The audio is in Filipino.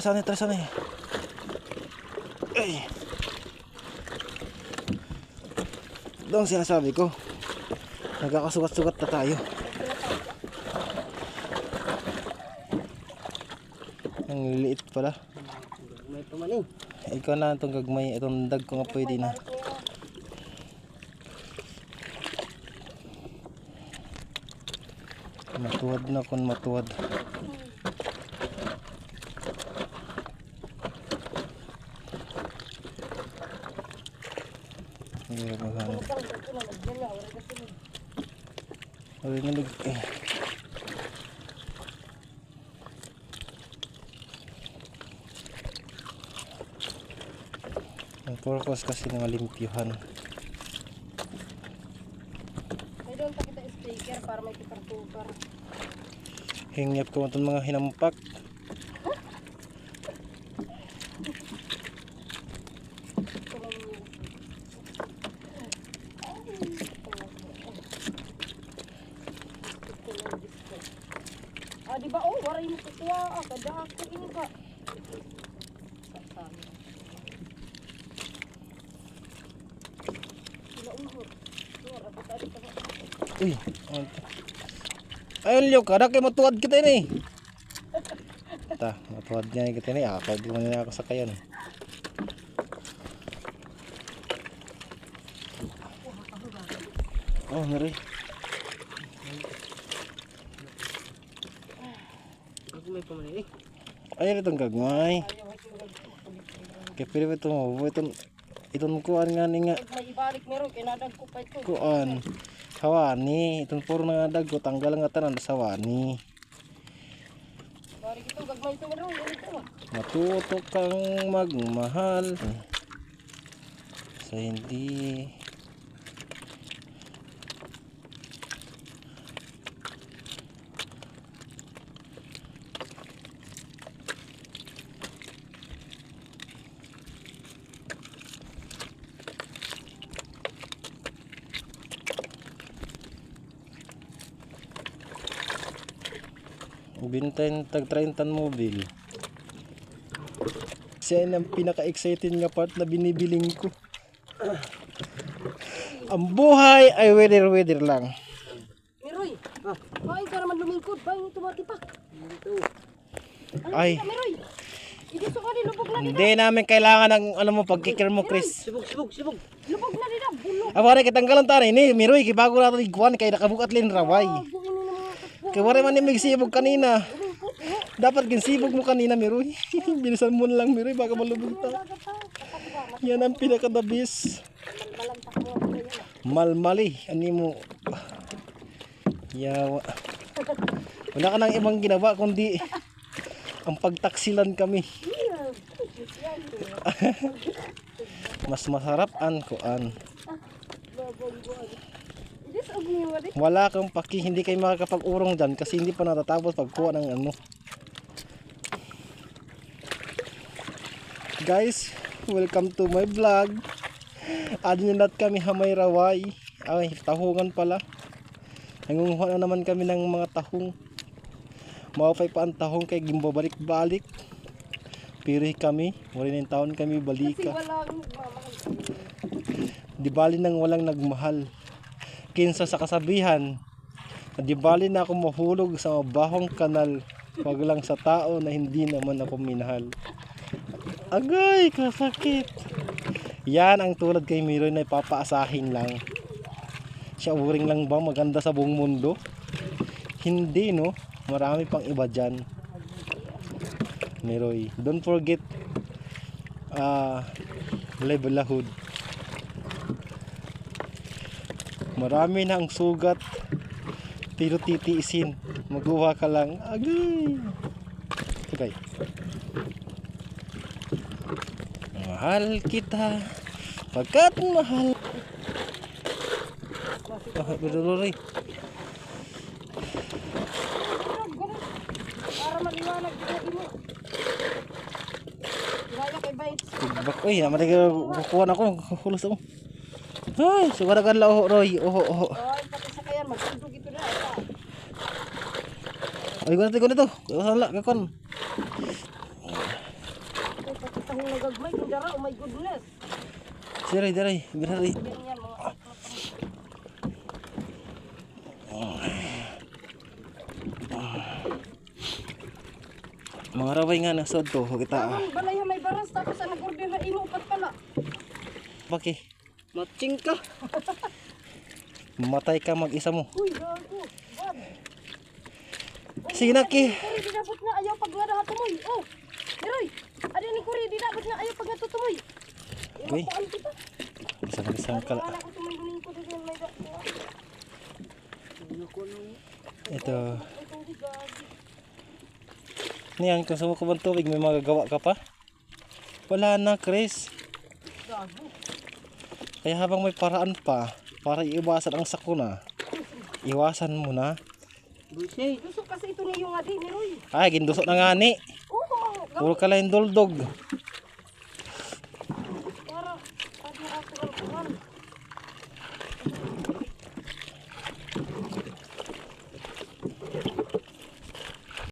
Sana, sana. Ay. Doon sinasabi ko. Nagkakasugat-sugat na tayo. Ang liliit pala. May tumaning. Ikaw na itong gagmay. Itong dag ko nga pwede na. Matuwad na kung matuwad. Hindi ko maghanap. Ay, nalig eh. Ang purpose kasi na malimpyuhan. Ay doon pa kita sticker para may tukar-tukar. Hingyap ko itong mga hinampak. Ah, di ba? Oh, waray mo kukuha. Kada ako ini ka. Uy. Ayun liyo, kada kayo matuwad kita ini. Ta, matuwad niya kita ini. Ako, di mo niya ako sa kayan. Oh, nari. May tumaning. Ayun itong gagmay. Kaya pwede ito mo. Itong kuhaan nga ni nga. May ibalik meron, kinadag ko pa ito. Kuhaan. Hawani. Itong puro nga dag ko. Tanggal nga tanan sa hawani. Balik ito, gagmay ito meron. Matuto kang magmahal. Sa hindi. Bintayin tag 30 mobile. Siya ang pinaka-excited nga part na binibiling ko. Ang buhay ay weather lang. Meroy, bahay ka naman lumingkod. Bahay ito matipak. Ay. Meroy, hindi so ka lubog na nila. Hindi namin kailangan ng ano mo pagkikir mo, Chris. Sibog. Lubog na nila, bulog. Awari kitanggalan tayo ni Miroy kibago nato iguan kay nakabukat lin raway. Kay wari man ni migsibog kanina. Dapat ginsibog mo kanina, Miroy. Bilisan mo na lang, Miroy, baka malubog ta. Yan ang pinakadabis. Malmali, ani mo. Yawa. Wala ka nang ibang ginawa kundi ang pagtaksilan kami. Mas masarap an kuan. Wala kang paki, hindi kayo makakapag-urong dyan kasi hindi pa natatapos pagkuha ng ano. Guys, welcome to my vlog. Adinat kami hamay raway. Ay, tahungan pala. Nangunguha na naman kami ng mga tahong. Maupay pa ang tahong kay gimbabalik-balik. Piri kami, wala ng taon kami balika. Di bali nang walang nagmahal. Kinsa sa kasabihan, di bali na ako mahulog sa mabahong kanal, wag lang sa tao na hindi naman ako minahal. Agay, kasakit. Yan ang tulad kay Miroy na ipapaasahin lang. Siya uring lang ba maganda sa buong mundo? Hindi, no? Marami pang iba dyan. Miroy, don't forget livelihood. Marami na ang sugat, pero titiisin. Magawa ka lang. Agay. Okay. Mahal kita pagkat mahal. Beduloy. Para maliwanag din mo. Gaya kay Bites. Tigbak, uy, naman kukuha na ako. Kulos ako. Ay, sugaragan la oho, Roy. Oho. Ay, pati sa kayan, magsundog ito na. Ay, ko na to. Saan la, kakon. Yung nagagmay, yung dara, oh my goodness. Diray, diray. Diray. Ganyan mga Mga raway nga nasod to. Kita. Ang balay may baras, tapos ang nag-order na inupat pala. Baki. Matching ka. Mamatay ka mag-isa mo. Uy, gago. Bad. Sige na, Ki. Kuri, dinabot na ayaw pag nga tumoy. Oh, Leroy. Ano ni Kuri, dinabot na ayaw pag natutumoy. Uy. Inupakan kita. Isang kala. Wala ko tumugunin ko din may gago. Ito. Ay, tubig, gago. Niyan, kung sumuko bang tubig, may magagawa ka pa? Wala na, Chris. Gago. Kaya habang may paraan pa, para iiwasan ang sakuna, iwasan mo na. Bullshit. Gusto kasi ito niyo nga din, Leroy. Ay, gindusok na nga ni. Oo, Puro ka lang duldog.